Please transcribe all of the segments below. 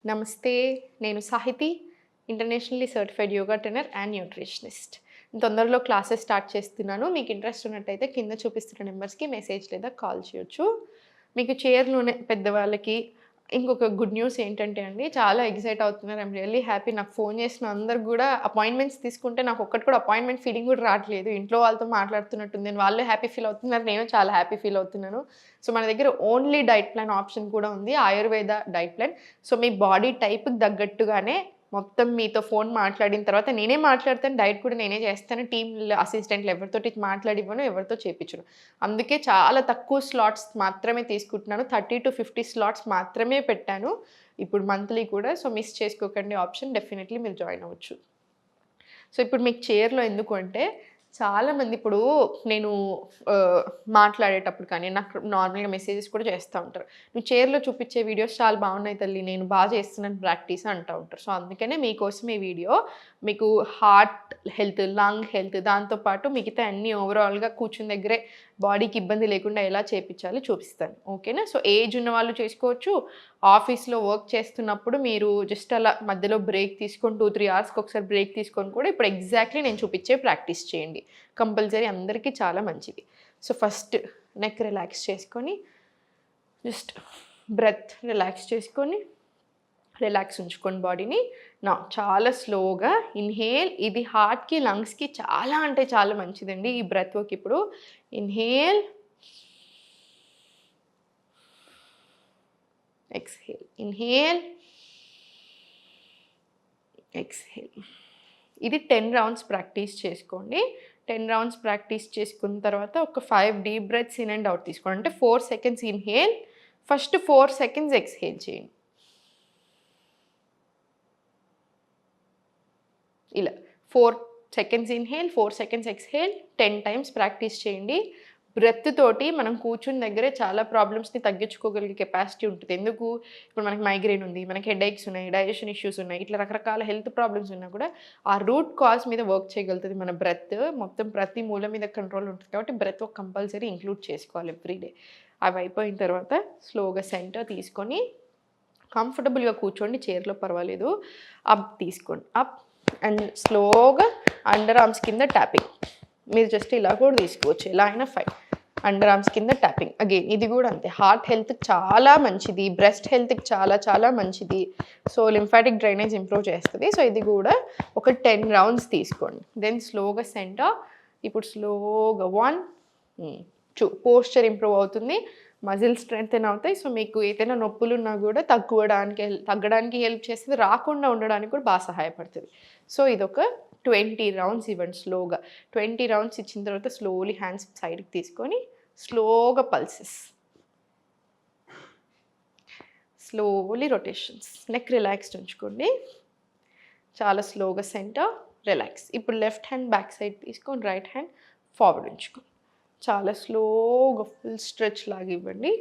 నమస్తే. నేను Sahithi, internationally certified yoga trainer and nutritionist. తొందరలో క్లాసెస్ స్టార్ట్ చేస్తున్నాను. మీకు ఇంట్రెస్ట్ ఉన్నట్టయితే కింద చూపిస్తున్న నెంబర్స్‌కి మెసేజ్ లేదా కాల్ చేయొచ్చు. మీకు చైర్‌లోనే పెద్దవాళ్ళకి ఇంకొక గుడ్ న్యూస్ ఏంటంటే అండి, చాలా ఎక్సైట్ అవుతున్నారు. I'm really happy. నాకు ఫోన్ చేసిన అందరూ గూడా అపాయింట్మెంట్స్ తీసుకుంటే నాకు ఒక్కటి కూడా అపాయింట్మెంట్ ఫీలింగ్ కూడా రావట్లేదు. ఇంట్లో వాళ్ళతో మాట్లాడుతున్నట్టుంది. వాళ్ళే హ్యాపీ ఫీల్ అవుతున్నారు. నేను చాలా హ్యాపీ ఫీల్ అవుతున్నాను. సో, మన దగ్గర ఓన్లీ డైట్ ప్లాన్ ఆప్షన్ కూడా ఉంది. Ayurveda diet plan. సో, మీ బాడీ టైప్‌కి తగ్గట్టుగానే మొత్తం మీతో ఫోన్ మాట్లాడిన తర్వాత నేనే మాట్లాడతాను. డైట్ కూడా నేనే చేస్తాను. టీమ్ అసిస్టెంట్‌లు ఎవరితోటి మాట్లాడివ్వను. ఎవరితో చేపించను. అందుకే చాలా తక్కువ స్లాట్స్ మాత్రమే తీసుకుంటున్నాను. 30-50 స్లాట్స్ మాత్రమే పెట్టాను. ఇప్పుడు మంత్లీ కూడా. సో, మిస్ చేసుకోకండి ఆప్షన్. డెఫినెట్‌లీ మీరు జాయిన్ అవ్వచ్చు. సో, ఇప్పుడు మీకు చైర్‌లో ఎందుకు అంటే, చాలామంది ఇప్పుడు నేను మాట్లాడేటప్పుడు కానీ, నాకు నార్మల్‌గా మెసేజెస్ కూడా చేస్తా ఉంటారు. "నువ్వు చైర్‌లో చూపించే వీడియోస్ చాలా బాగున్నాయి తల్లి. నేను బాగా చేస్తున్నాను ప్రాక్టీస్" అంటా ఉంటారు. సో, అందుకనే మీకోసం ఈ వీడియో. మీకు హార్ట్ హెల్త్, లంగ్ హెల్త్, దాంతో పాటు మిగతా అన్నీ ఓవరాల్‌గా కూర్చున్న దగ్గరే బాడీకి ఇబ్బంది లేకుండా ఎలా చేపించాలో చూపిస్తాను. ఓకేనా? సో, ఏజ్ ఉన్న వాళ్ళు చేసుకోవచ్చు. ఆఫీస్‌లో వర్క్ చేస్తున్నప్పుడు మీరు జస్ట్ అలా మధ్యలో బ్రేక్ తీసుకొని 2-3 అవర్స్‌కి ఒకసారి బ్రేక్ తీసుకొని కూడా ఇప్పుడు ఎగ్జాక్ట్‌లీ నేను చూపించే ప్రాక్టీస్ చేయండి. కంపల్సరీ అందరికీ చాలా మంచిది. సో, ఫస్ట్ నెక్ రిలాక్స్ చేసుకొని, జస్ట్ బ్రెత్ రిలాక్స్ చేసుకొని, రిలాక్స్ ఉంచుకోండి బాడీని. చాలా స్లోగా ఇన్‌హేల్. ఇది హార్ట్‌కి, లంగ్స్‌కి చాలా అంటే చాలా మంచిదండి ఈ బ్రెత్ వర్క్. ఇప్పుడు ఇన్‌హేల్, ఎక్స్‌హేల్, ఇన్‌హేల్, ఎక్స్‌హేల్. ఇది 10 రౌండ్స్ ప్రాక్టీస్ చేసుకోండి. 10 రౌండ్స్ ప్రాక్టీస్ చేసుకున్న తర్వాత ఒక 5 deep breaths in and out తీసుకోండి. అంటే 4 seconds inhale, first 4 seconds exhale చేయండి. ఇలా 4 seconds inhale, 4 seconds exhale 10 times practice చేయండి. బ్రెత్ తోటి మనం కూర్చున్న దగ్గరే చాలా ప్రాబ్లమ్స్‌ని తగ్గించుకోగలిగే కెపాసిటీ ఉంటది. ఎందుకు? ఇప్పుడు మనకి మైగ్రేన్ ఉంది, మనకి హెడేక్స్ ఉన్నాయి, డైజెషన్ ఇష్యూస్ ఉన్నాయి. ఇట్లా రకరకాల హెల్త్ ప్రాబ్లమ్స్ ఉన్నా కూడా ఆ రూట్ కాజ్ మీద వర్క్ చేయగలుగుతది మన బ్రెత్. మొత్తం ప్రతి మూల మీద కంట్రోల్ ఉంటది. కాబట్టి బ్రెత్ వర్క్ కంపల్సరీ ఇంక్లూడ్ చేసుకోవాలి ఎవ్రీ డే. అవి అయిపోయిన తర్వాత స్లోగా సెంటర్ తీసుకొని కంఫర్టబుల్‌గా కూర్చోండి. చైర్‌లో పర్వాలేదు. అప్ తీసుకోండి. అప్ అండ్ స్లోగా అండర్ ఆర్మ్స్ కింద ట్యాపింగ్. మీరు జస్ట్ ఇలా కూడా తీసుకోవచ్చు. ఎలా అయినా ఫైన్. అండర్ ఆర్మ్స్ కింద ట్యాపింగ్. అగైన్ ఇది కూడా అంతే. హార్ట్ హెల్త్‌కి చాలా మంచిది. బ్రెస్ట్ హెల్త్‌కి చాలా చాలా మంచిది. సో, లింఫాటిక్ డ్రైనేజ్ ఇంప్రూవ్ చేస్తది. సో, ఇది కూడా ఒక 10 రౌండ్స్ తీసుకోండి. దెన్ స్లోగా సెంటర్. ఇప్పుడు స్లోగా 1, 2 పోస్చర్ ఇంప్రూవ్ అవుతుంది. మజిల్ స్ట్రెంథెన్ అవుతాయి. సో, మీకు ఏదైనా నొప్పులున్నా కూడా తగ్గడానికి హెల్ప్ చేస్తది. రాకుండా ఉండడానికి కూడా బాగా సహాయపడుతది. సో, ఇదొక 20 రౌండ్స్ ఇవ్వండి స్లోగా. 20 రౌండ్స్ ఇచ్చిన తర్వాత స్లోలీ హ్యాండ్స్ సైడ్‌కి తీసుకొని స్లోగా pulses. Slowly rotations. Neck relaxed ఉంచుకోండి. చాలా స్లోగా సెంటర్, రిలాక్స్. ఇప్పుడు లెఫ్ట్ హ్యాండ్ బ్యాక్ సైడ్ తీసుకొని రైట్ హ్యాండ్ ఫార్వర్డ్ ఉంచుకోండి. చాలా స్లోగా ఫుల్ స్ట్రెచ్ లాగా ఇవ్వండి.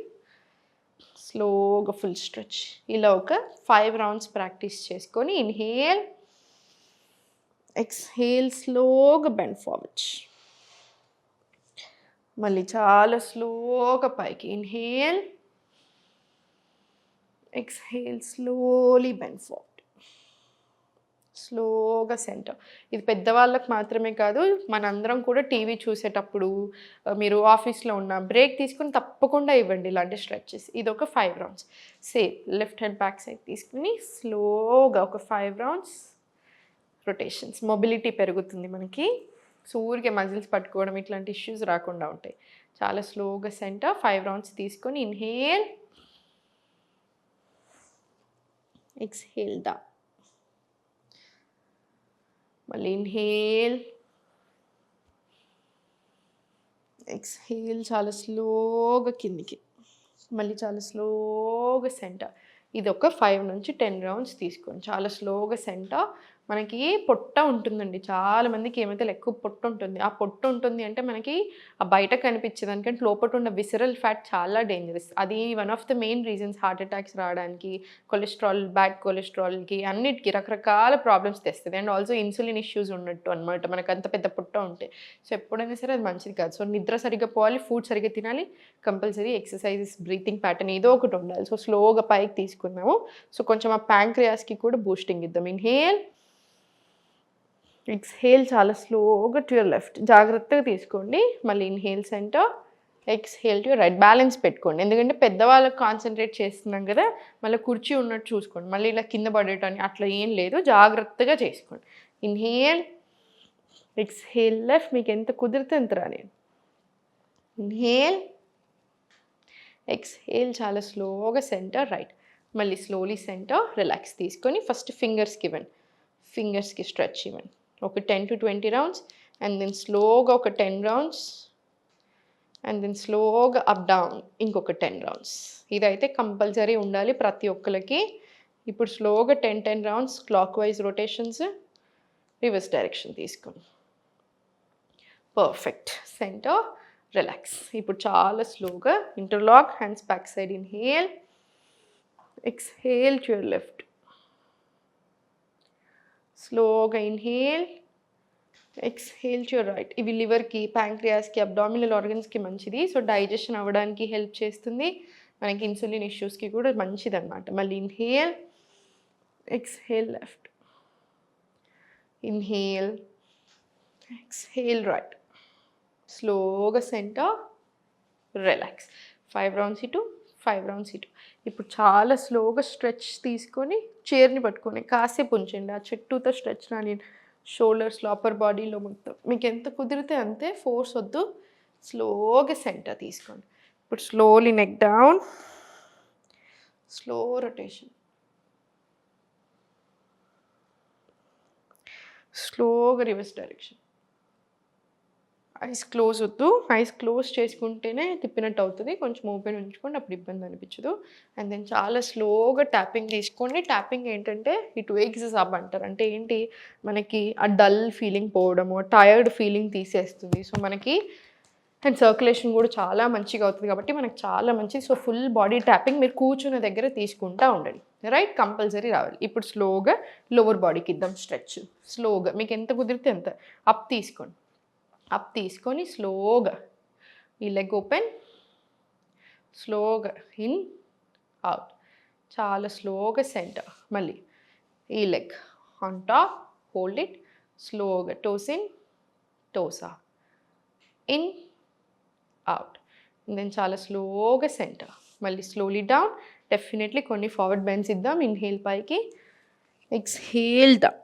స్లోగా ఫుల్ స్ట్రెచ్. ఇలా ఒక 5 రౌండ్స్ ప్రాక్టీస్ చేసుకొని ఇన్‌హేల్, ఎక్స్‌హేల్, స్లోగా బెండ్ ఫార్వర్డ్. మళ్ళీ చాలా స్లోగా పైకి inhale, exhale, slowly bend forward. స్లోగా సెంటర్. ఇది పెద్దవాళ్ళకి మాత్రమే కాదు, మనందరం కూడా టీవీ చూసేటప్పుడు, మీరు ఆఫీస్‌లో ఉన్న బ్రేక్ తీసుకొని తప్పకుండా ఇవ్వండి ఇలాంటి స్ట్రెచెస్. ఇదొక 5 rounds. Same left hand back side తీసుకుని స్లోగా ఒక 5 రౌండ్స్ రొటేషన్స్. మొబిలిటీ పెరుగుతుంది మనకి. సో, ఊరికే మజిల్స్ పట్టుకోవడం ఇట్లాంటి ఇష్యూస్ రాకుండా ఉంటాయి. చాలా స్లోగా సెంటర్ 5 రౌండ్స్ తీసుకొని ఇన్‌హేల్, ఎక్స్‌హేల్ డౌన్. మళ్ళీ ఇన్‌హేల్, ఎక్స్‌హేల్, చాలా స్లోగా కిందికి. మళ్ళీ చాలా స్లోగా సెంటర్. ఇది ఒక 5 నుంచి 10 రౌండ్స్ తీసుకోండి. చాలా స్లోగా సెంటర్, మనకి పొట్ట ఉంటుందండి. చాలా మందికి ఏమైతే ఎక్కువ పొట్ట ఉంటుంది. ఆ పొట్ట ఉంటుంది అంటే మనకి ఆ బయట కనిపించేదానికంటే లోపట ఉన్న విసరల్ ఫ్యాట్ చాలా డేంజరస్. అది one of the main reasons heart attacks రావడానికి, కొలెస్ట్రాల్, బ్యాడ్ కొలెస్ట్రాల్‌కి అన్నిటికి రకరకాల ప్రాబ్లమ్స్ తెస్తది. అండ్ ఆల్సో ఇన్సులిన్ ఇష్యూస్ ఉన్నట్టు అనమాట. మనకంత పెద్ద పొట్ట ఉంటే. సో, ఎప్పుడైనా సరే అది మంచిది కాదు. సో, నిద్ర సరిగ్గా పోవాలి, ఫుడ్ సరిగ్గా తినాలి, కంపల్సరీ ఎక్సర్‌సైజెస్, బ్రీతింగ్ ప్యాటర్న్ ఏదో ఒకటి ఉండాలి. సో, స్లోగా పైకి తీసుకున్నాము. సో, కొంచెం ఆ ప్యాంక్రియాస్‌కి కూడా బూస్టింగ్ ఇద్దాం. ఇన్‌హేల్, ఎక్స్‌హేల్ చాలా స్లోగా టు యువర్ లెఫ్ట్. జాగ్రత్తగా తీసుకోండి. మళ్ళీ inhale centre, exhale to your right. Balance పెట్టుకోండి. ఎందుకంటే పెద్దవాళ్ళకి కాన్సంట్రేట్ చేస్తున్నాం కదా! మళ్ళీ కుర్చీ ఉన్నట్టు చూసుకోండి. మళ్ళీ ఇలా కింద పడేయటానికి అట్లా ఏం లేదు. జాగ్రత్తగా చేసుకోండి. Inhale, exhale left. మీకు ఎంత కుదిరితే అంత రానియండి. ఇన్‌హేల్, ఎక్స్‌హేల్ చాలా స్లోగా సెంటర్ రైట్. మళ్ళీ స్లోలీ సెంటర్ రిలాక్స్ తీసుకొని ఫస్ట్ ఫింగర్స్కి ఇవ్వండి. ఫింగర్స్కి స్ట్రెచ్ ఇవ్వండి. ఒక 10-20 రౌండ్స్ అండ్ దెన్ స్లోగా ఒక 10 రౌండ్స్ అండ్ దెన్ స్లోగా అప్ డౌన్ ఇంకొక 10 రౌండ్స్. ఇదైతే కంపల్సరీ ఉండాలి ప్రతి ఒక్కరికి. ఇప్పుడు స్లోగా 10 rounds clockwise rotations, reverse direction తీసుకోండి. పర్ఫెక్ట్. Centre, relax. ఇప్పుడు చాలా స్లోగా interlock hands back side. Inhale, exhale to your left. స్లోగా inhale, exhale to your right. ఇవి లివర్కి, ప్యాంక్రియాస్కి, అబ్డామినల్ ఆర్గన్స్కి మంచిది. సో, డైజెషన్ అవ్వడానికి హెల్ప్ చేస్తుంది. మనకి ఇన్సులిన్ ఇష్యూస్కి కూడా మంచిదన్నమాట. మళ్ళీ inhale, exhale left. Inhale, exhale right. స్లోగా సెంటర్, రిలాక్స్. 5 రౌండ్స్ ఇటు, 5 రౌండ్స్ ఇటు. ఇప్పుడు చాలా స్లోగా స్ట్రెచ్ తీసుకొని చైర్ని పట్టుకొని కాసేపు ఉంచండి. ఆ చుట్టూతో స్ట్రెచ్ రాని షోల్డర్స్లో, అప్పర్ బాడీలో మొత్తం మీకు ఎంత కుదిరితే అంతే. ఫోర్స్ వద్దు. స్లోగా సెంటర్ తీసుకోండి. ఇప్పుడు slowly neck down, slow rotation, స్లోగా రివర్స్ డైరెక్షన్. ఐస్ క్లోజ్ వద్దు. ఐస్ క్లోజ్ చేసుకుంటేనే తిప్పినట్టు అవుతుంది. కొంచెం ఓపెన్ ఉంచుకోండి, అప్పుడు ఇబ్బంది అనిపించదు. అండ్ దెన్ చాలా స్లోగా ట్యాపింగ్ తీసుకోండి. ట్యాపింగ్ ఏంటంటే ఇట్ వేక్స్ అప్ అంటారు. అంటే ఏంటి, మనకి ఆ డల్ ఫీలింగ్ పోవడము, టయర్డ్ ఫీలింగ్ తీసేస్తుంది. సో, మనకి అండ్ సర్క్యులేషన్ కూడా చాలా మంచిగా అవుతుంది కాబట్టి మనకు చాలా మంచిది. సో, ఫుల్ బాడీ ట్యాపింగ్ మీరు కూర్చున్న దగ్గర తీసుకుంటూ ఉండండి. రైట్, కంపల్సరీ రావాలి. ఇప్పుడు స్లోగా లోవర్ బాడీకి ఇద్దాం స్ట్రెచ్. స్లోగా మీకు ఎంత కుదిరితే అంత అప్ తీసుకోండి. అప్ తీసుకొని స్లోగా ఈ లెగ్ ఓపెన్, స్లోగా ఇన్, అవుట్. చాలా స్లోగా సెంటర్. మళ్ళీ ఈ leg on top, hold it, స్లోగా toes in, toes out, in, out. Then చాలా స్లోగా సెంటర్. మళ్ళీ స్లోలీ డౌన్. డెఫినెట్లీ కొన్ని ఫార్వర్డ్ బెండ్స్ ఇద్దాం. ఇన్హేల్ పైకి, ఎక్స్‌హేల్ డౌన్.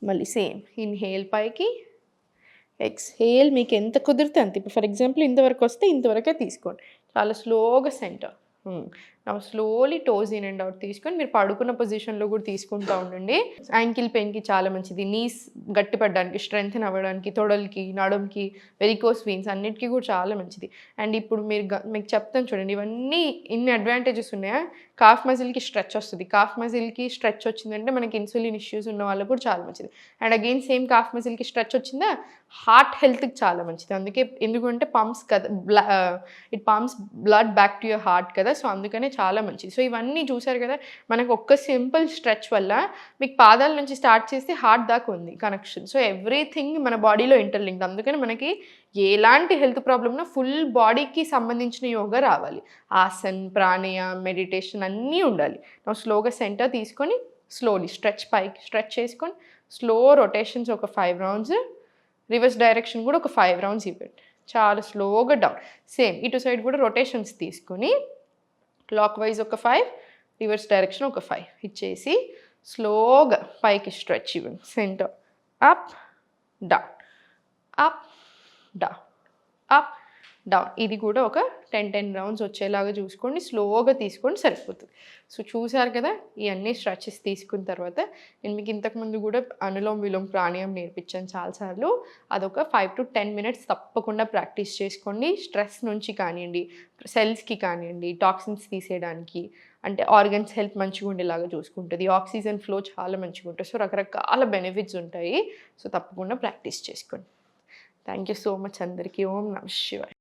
మళ్ళీ సేమ్ ఇన్హేల్ పైకి, ఎక్స్‌హేల్ మీకు ఎంత కుదిరితే అంత. ఇప్పుడు ఫర్ ఎగ్జాంపుల్ ఇంతవరకు వస్తే ఇంతవరకే తీసుకోండి. చాలా స్లోగా centre. Slowly toes in and out తీసుకొని మీరు పడుకున్న పొజిషన్లో కూడా తీసుకుంటూ ఉండండి. యాంకిల్ పెయిన్కి చాలా మంచిది. నీస్ గట్టిపడడానికి, స్ట్రెంగ్తెన్ అవ్వడానికి, తొడలకి, నడుంకి, వెరికోస్ వెయిన్స్ అన్నిటికీ కూడా చాలా మంచిది. అండ్ ఇప్పుడు మీకు చెప్తాను చూడండి, ఇవన్నీ ఇన్ని అడ్వాంటేజెస్ ఉన్నాయా. కాఫ్ మజిల్కి స్ట్రెచ్ వస్తుంది. కాఫ్ మజిల్కి స్ట్రెచ్ వచ్చిందంటే మనకి ఇన్సులిన్ ఇష్యూస్ ఉన్న వాళ్ళకు కూడా చాలా మంచిది. అండ్ అగైన్ సేమ్ కాఫ్ మజిల్కి స్ట్రెచ్ వచ్చిందా హార్ట్ హెల్త్కి చాలా మంచిది. అందుకే ఎందుకంటే పంప్స్ కదా, it pumps blood back to your heart కదా. సో, అందుకనే చాలా మంచిది. సో, ఇవన్నీ చూసారు కదా, మనకు ఒక్క సింపుల్ స్ట్రెచ్ వల్ల మీకు పాదాల నుంచి స్టార్ట్ చేస్తే హార్ట్ దాకా ఉంది కనెక్షన్. సో, ఎవ్రీథింగ్ మన బాడీలో ఇంటర్లింక్డ్. అందుకని మనకి ఎలాంటి హెల్త్ ప్రాబ్లమ్నా ఫుల్ బాడీకి సంబంధించిన యోగా రావాలి. ఆసన్, ప్రాణాయామ్, మెడిటేషన్ అన్నీ ఉండాలి. స్లోగా సెంటర్ తీసుకొని స్లోలీ స్ట్రెచ్ పైకి స్ట్రెచ్ చేసుకొని స్లో రొటేషన్స్ ఒక 5 రౌండ్స్, రివర్స్ డైరెక్షన్ కూడా ఒక 5 రౌండ్స్ ఇవ్వండి. చాలా స్లోగా డౌన్. సేమ్ ఇటు సైడ్ కూడా రొటేషన్స్ తీసుకొని క్లాక్ వైజ్ ఒక 5, రివర్స్ డైరెక్షన్ ఒక 5 ఇచ్చేసి స్లోగా పైకి స్ట్రెచ్ ఇవ్వండి. Centre, up, down, up, down, up, down. ఇది కూడా ఒక 10 రౌండ్స్ వచ్చేలాగా చూసుకోండి. స్లోగా తీసుకోండి, సరిపోతుంది. సో, చూసారు కదా, ఇవన్నీ స్ట్రెచెస్ తీసుకున్న తర్వాత నేను మీకు ఇంతకుముందు కూడా అనులోమ్ విలోమ్ ప్రాణాయామం నేర్పించాను చాలాసార్లు. అదొక 5 to 10 మినిట్స్ తప్పకుండా ప్రాక్టీస్ చేసుకోండి. స్ట్రెస్ నుంచి కానివ్వండి, సెల్స్కి కానివ్వండి, టాక్సిన్స్ తీసేయడానికి, అంటే ఆర్గన్స్ హెల్త్ మంచిగా ఉండేలాగా చూసుకుంటుంది. ఆక్సిజన్ ఫ్లో చాలా మంచిగా ఉంటుంది. సో రకరకాల బెనిఫిట్స్ ఉంటాయి. సో తప్పకుండా ప్రాక్టీస్ చేసుకోండి. థ్యాంక్ యూ సో మచ్ అందరికీ. ఓం నమః శివాయ.